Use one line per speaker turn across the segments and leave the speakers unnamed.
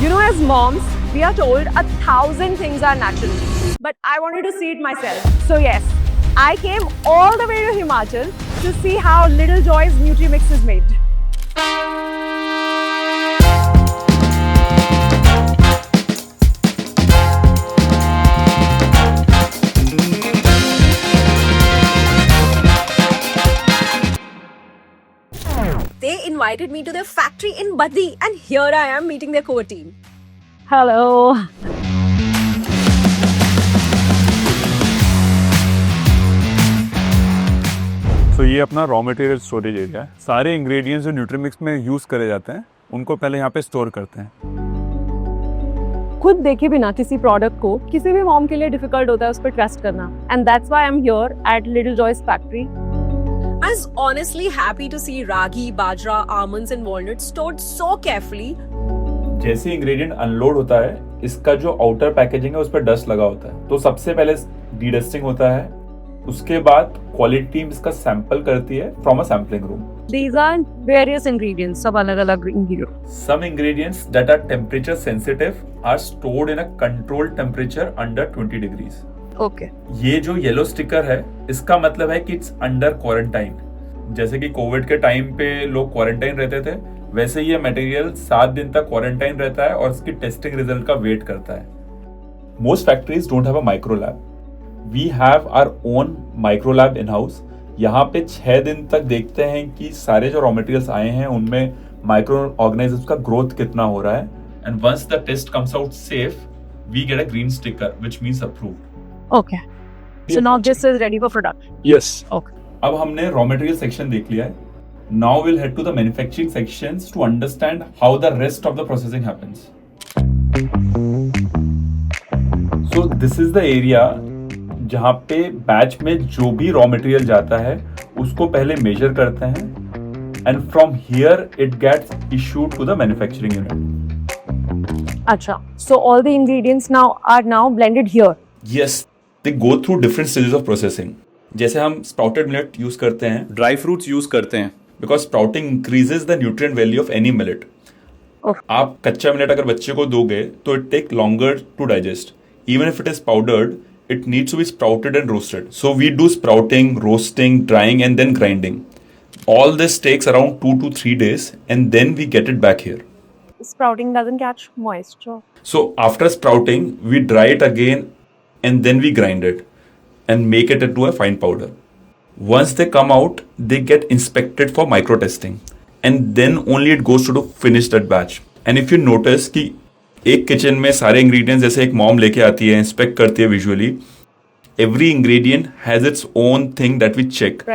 You know, as moms, we are told 1,000 things are natural. But I wanted to see it myself. So yes, I came all the way to Himachal to see how Little Joy's Nutrimix is made. They invited me to their factory in Baddi, and here I am meeting their core team. Hello.
तो ये अपना raw material storage area है। सारे ingredients जो न्यूट्रीमिक्स में use करे जाते हैं उनको पहले यहाँ पे स्टोर करते हैं।
खुद देखे बिना किसी प्रोडक्ट को किसी भी मॉम के लिए डिफिकल्ट होता है उस पर ट्रस्ट करना, and that's why I am here at little Joy's factory. I was honestly happy to see ragi, bajra, almonds and walnuts stored so carefully.
जैसे इंग्रेडिएंट अनलोड होता है, इसका जो आउटर पैकेजिंग है उस पर डस्ट लगा होता है, तो सबसे पहले डीडस्टिंग होता है। उसके बाद क्वालिटी टीम इसका सैंपल करती है from a sampling room.
These are various ingredients, सब अलग-अलग ingredients.
Some ingredients that are temperature sensitive are stored in a controlled temperature under 20 degrees.
Okay.
ये जो येलो स्टिकर है, इसका मतलब है कि इट्स अंडर क्वारंटाइन. जैसे कि कोविड के टाइम पे लोग क्वारंटाइन रहते थे, वैसे ये मटेरियल 7 दिन तक क्वारंटाइन रहता है और इसकी टेस्टिंग रिजल्ट का वेट करता है. Most factories don't have a micro lab. We have our own micro lab in house. यहाँ पे 6 दिन तक देखते हैं कि सारे जो रॉ मटेरियल्स आए हैं उनमें माइक्रो ऑर्गेनिजम्स का ग्रोथ कितना हो रहा है. And once the test comes out safe, we get a green sticker which means approved.
Okay. So now this is ready for production.
Yes.
Okay.
अब हमने रॉ मटेरियल सेक्शन देख लिया है. Now will head to the manufacturing sections to understand how the rest of the processing happens. So this is the area जहां पे batch में जो भी रॉ मटेरियल जाता है उसको पहले मेजर करते हैं and from here it gets issued to the manufacturing unit.
अच्छा. So all the ingredients now are blended here.
Yes, they go through different stages of processing. जैसे हम sprouted millet यूज करते हैं, ड्राई फ्रूट्स यूज करते हैं, because sprouting increases the nutrient value of any millet. आप कच्चा millet अगर बच्चे को दोगे तो it take longer to digest. Even if it is powdered, it needs to be sprouted and roasted. So we do sprouting, roasting, drying and then grinding. All this takes around 2 to 3 days and then we get it back here.
Sprouting doesn't catch moisture.
So after sprouting, we dry it again and then we grind it and make it into a fine powder. Once they come out, they get inspected for micro testing and then only it goes to finish that batch. And if you notice कि एक kitchen में सारे ingredients जैसे एक mom लेके आती है, inspect करती है visually, every ingredient has its own thing that we check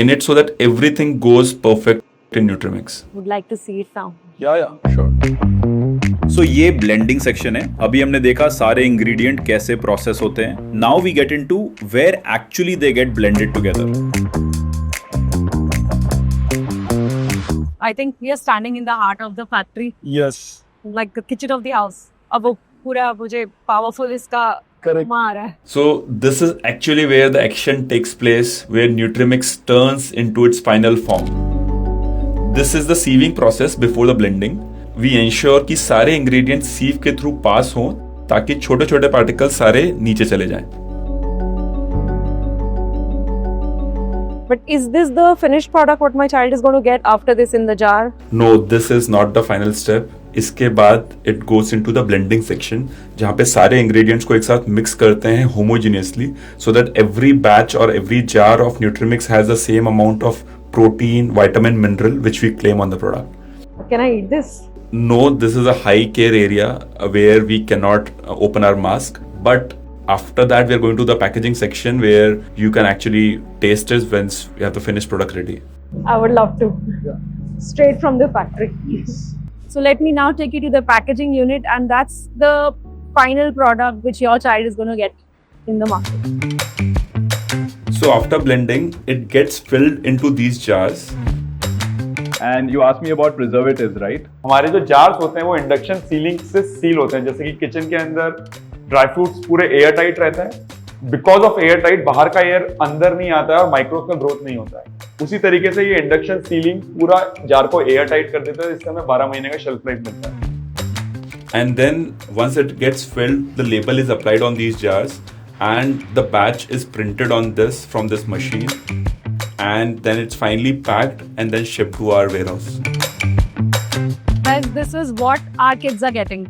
in it so that everything goes perfect in Nutrimix.
Would like to see it now.
Yeah, sure.
So ये blending section है. अभी हमने देखा सारे ingredient कैसे process होते हैं. Now we get into where actually they get blended together.
I think we are standing in the heart of the factory.
Yes.
Like the kitchen of the house. अब वो पूरा मुझे powerful इसका आ रहा है.
So this is actually where the action takes place, where Nutrimix turns into its final form. This is the sieving process before the blending. We ensure कि सारे ingredients sieve के थ्रू पास हों ताकि छोटे छोटे पार्टिकल्स सारे नीचे चले जाएं.
But is this the finished product what my child is going to get after this in the jar?
No, this is not the final step. इसके बाद it goes into the blending section जहाँ पे सारे ingredients को एक साथ mix करते हैं homogeneously so that every batch or every jar of Nutrimix has the same amount of protein, vitamin, mineral which we claim on the product.
Can I eat this?
No, this is a high care area where we cannot open our mask. But after that, we are going to the packaging section where you can actually taste it once you have the finished product ready.
I would love to. Straight from the factory.
Yes.
So let me now take you to the packaging unit, and that's the final product which your child is going to get in the market.
So after blending, it gets filled into these jars.
And you asked me about preservatives, right?
हमारे जो jars होते हैं वो induction ceiling से seal होते हैं. जैसे कि किचन के अंदर ड्राई फ्रूट्स पूरे एयर टाइट रहता है. बिकॉज ऑफ एयर टाइट बाहर का एयर अंदर नहीं आता है और माइक्रोब्स का ग्रोथ नहीं होता है. उसी तरीके से ये इंडक्शन सीलिंग पूरा जार को एयर टाइट कर देता है, जिससे हमें 12 महीने का शेल्फ लाइफ मिलता है.
And then once it gets filled, the label is applied on these jars and the batch is printed on this from this machine, and then it's finally packed and then shipped to our warehouse.
Guys, this is what our kids are getting.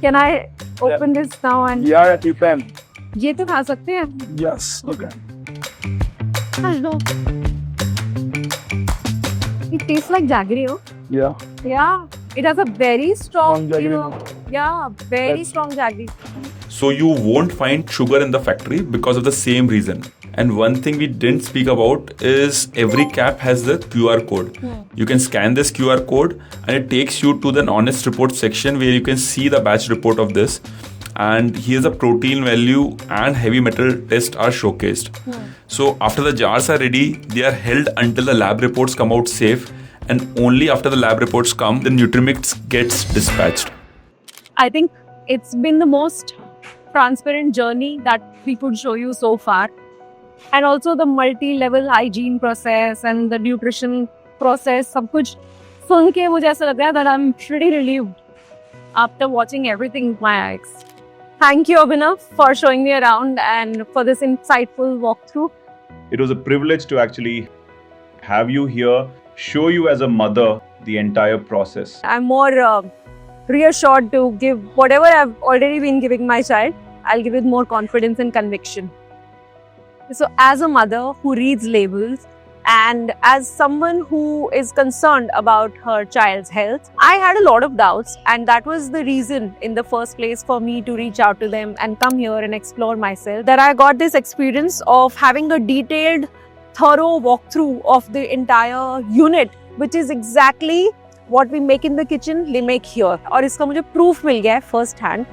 Can I open this now and
Yeah, you can.
ये तो खा सकते हैं?
Yes. Okay.
Hello. It tastes like jaggery, oh?
Yeah.
Yeah. It has a very strong,
Strong
you
jaggery,
know, yeah, very strong jaggery.
So you won't find sugar in the factory because of the same reason. And one thing we didn't speak about is every cap has the QR code. You can scan this QR code and it takes you to the honest report section where you can see the batch report of this. And here's the protein value and heavy metal test are showcased. So after the jars are ready, they are held until the lab reports come out safe. And only after the lab reports come, the Nutrimix gets dispatched.
I think it's been the most transparent journey that we could show you so far. And also the multi-level hygiene process and the nutrition process, सब कुछ सुन के मुझे ऐसा लग रहा है that I'm pretty relieved after watching everything with my eyes. Thank you, Abhinav, for showing me around and for this insightful walkthrough.
It was a privilege to actually have you here, show you as a mother the entire process.
I'm more reassured to give whatever I've already been giving my child. I'll give it more confidence and conviction. So as a mother who reads labels and as someone who is concerned about her child's health, I had a lot of doubts, and that was the reason in the first place for me to reach out to them and come here and explore myself, that I got this experience of having a detailed, thorough walkthrough of the entire unit, which is exactly what we make in the kitchen, we make here. और इसका मुझे proof मिल गया है first hand.